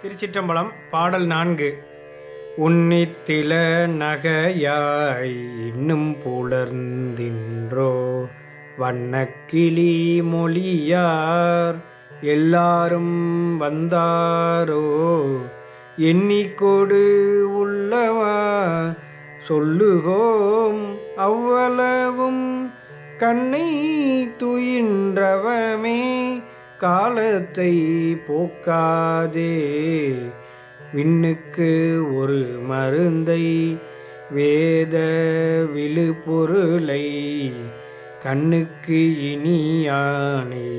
திருச்சிற்றம்பலம். பாடல் 4. உன்னித்தில நகையாய் இன்னும் புலர்ந்தின்றோ வண்ணக்கிளி மொழியார் எல்லாரும் வந்தாரோ எண்ணிக்கொடு உள்ளவா சொல்லுகோம் அவ்வளவும் கண்ணை துயின்றவமே காலத்தை போக்காதே விண்ணுக்கு ஒரு மருந்தை வேத விழுப்பொருளை கண்ணுக்கு இனியானை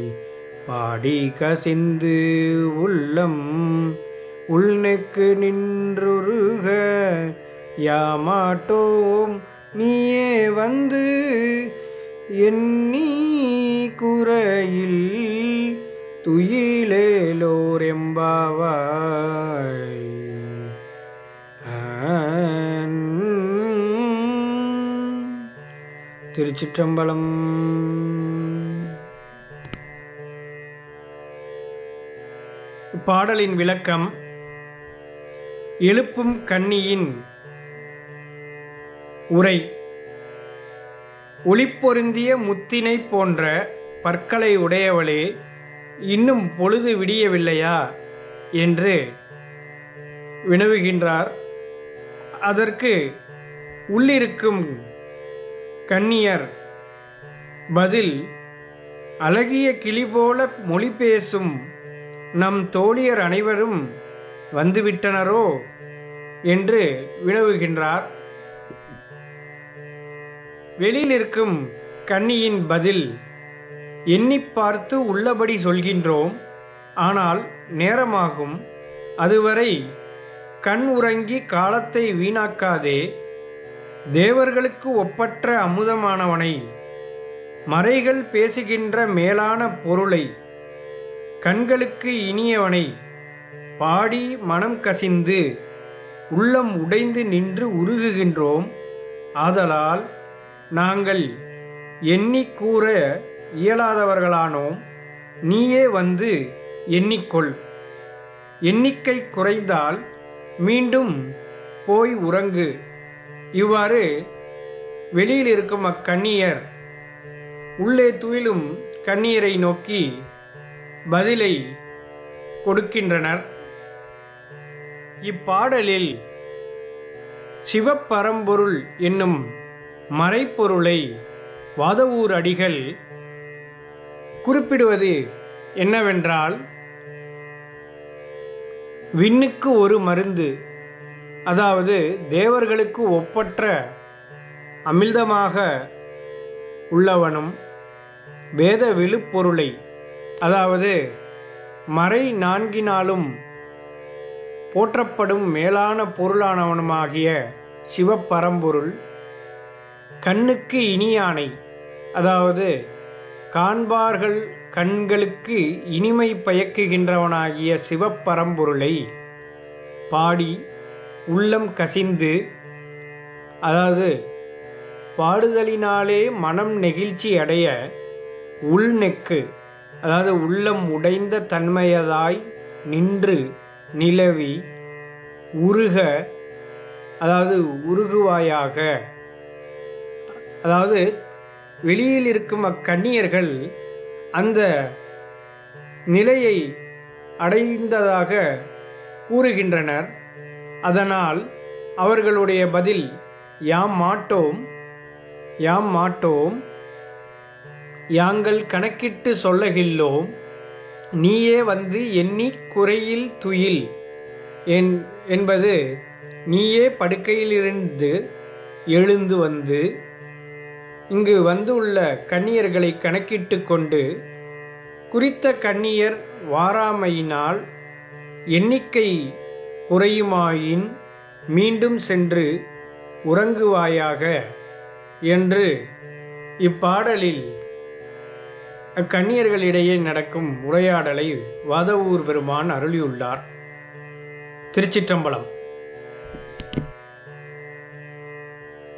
பாடி கசிந்து உள்ளம் உள்நெக்கு நின்றுருக யாமாட்டோம் நீயே வந்து எண்ணி குறையில் துயிலேலோர் எம்பாவாய். திருச்சிற்றம்பலம். பாடலின் விளக்கம். எழுப்பும் கன்னியின் உரை. ஒளிப்பொருந்திய முத்தினை போன்ற பற்களை உடையவளே, இன்னும் பொழுது விடியவில்லையா என்று வினவுகின்றார். அதற்கு உள்ளிருக்கும் கன்னியர் பதில், அழகிய கிளி போல மொழி பேசும் நம் தோழியர் அனைவரும் வந்துவிட்டனரோ என்று வினவுகின்றார். வெளியில் இருக்கும் கன்னியின் பதில், எண்ணி பார்த்து உள்ளபடி சொல்கின்றோம், ஆனால் நேரமாகும், அதுவரை கண் உறங்கி காலத்தை வீணாக்காதே. தேவர்களுக்கு ஒப்பற்ற அமுதமானவனை, மறைகள் பேசுகின்ற மேலான பொருளை, கண்களுக்கு இனியவனை பாடி மனம் கசிந்து உள்ளம் உடைந்து நின்று உருகுகின்றோம். ஆதலால் நாங்கள் எண்ணி கூற இயலாதவர்களானோம். நீயே வந்து எண்ணிக்கொள். எண்ணிக்கை குறைந்தால் மீண்டும் போய் உறங்கு. இவ்வாறு வெளியில் இருக்கும் அக்கன்னியர் உள்ளே துயிலும் கன்னியரை நோக்கி பதிலை கொடுக்கின்றனர். இப்பாடலில் சிவப்பரம்பொருள் என்னும் மறைப்பொருளை வாதவூர் அடிகள் குறிப்பிடுவது என்னவென்றால், விண்ணுக்கு ஒரு மருந்து, அதாவது தேவர்களுக்கு ஒப்பற்ற அமிழ்தமாக உள்ளவனும், வேத விழுப்பொருளை, அதாவது மறை நான்கினாலும் போற்றப்படும் மேலான பொருளானவனுமாகிய சிவப்பரம்பொருள், கண்ணுக்கு இனியானை, அதாவது காண்பார்கள் கண்களுக்கு இனிமை பயக்குகின்றவனாகிய சிவப்பரம்பொருளை பாடி உள்ளம் கசிந்து, அதாவது பாடுதலினாலே மனம் நெகிழ்ச்சி அடைய, உள்நெக்கு, அதாவது உள்ளம் உடைந்த தன்மையதாய் நின்று நிலவி உருக, அதாவது உருகுவாயாக, அதாவது வெளியில் இருக்கும் அக்கன்னியர்கள் அந்த நிலையை அடைந்ததாக கூறுகின்றனர். அதனால் அவர்களுடைய பதில், யாம் மாட்டோம், யாம் மாட்டோம், யாங்கள் கணக்கிட்டு சொல்லகில்லோம், நீயே வந்து எண்ணி குறையில் துயில் என்பது, நீயே படுக்கையிலிருந்து எழுந்து வந்து இங்கு வந்துள்ள கன்னியர்களை கணக்கிட்டு கொண்டு, குறித்த கன்னியர் வாராமையினால் எண்ணிக்கை குறையுமாயின் மீண்டும் சென்று உறங்குவாயாக என்று இப்பாடலில் அக்கன்னியர்களிடையே நடக்கும் உரையாடலை வாதவூர் பெருமான் அருளியுள்ளார். திருச்சிற்றம்பலம்.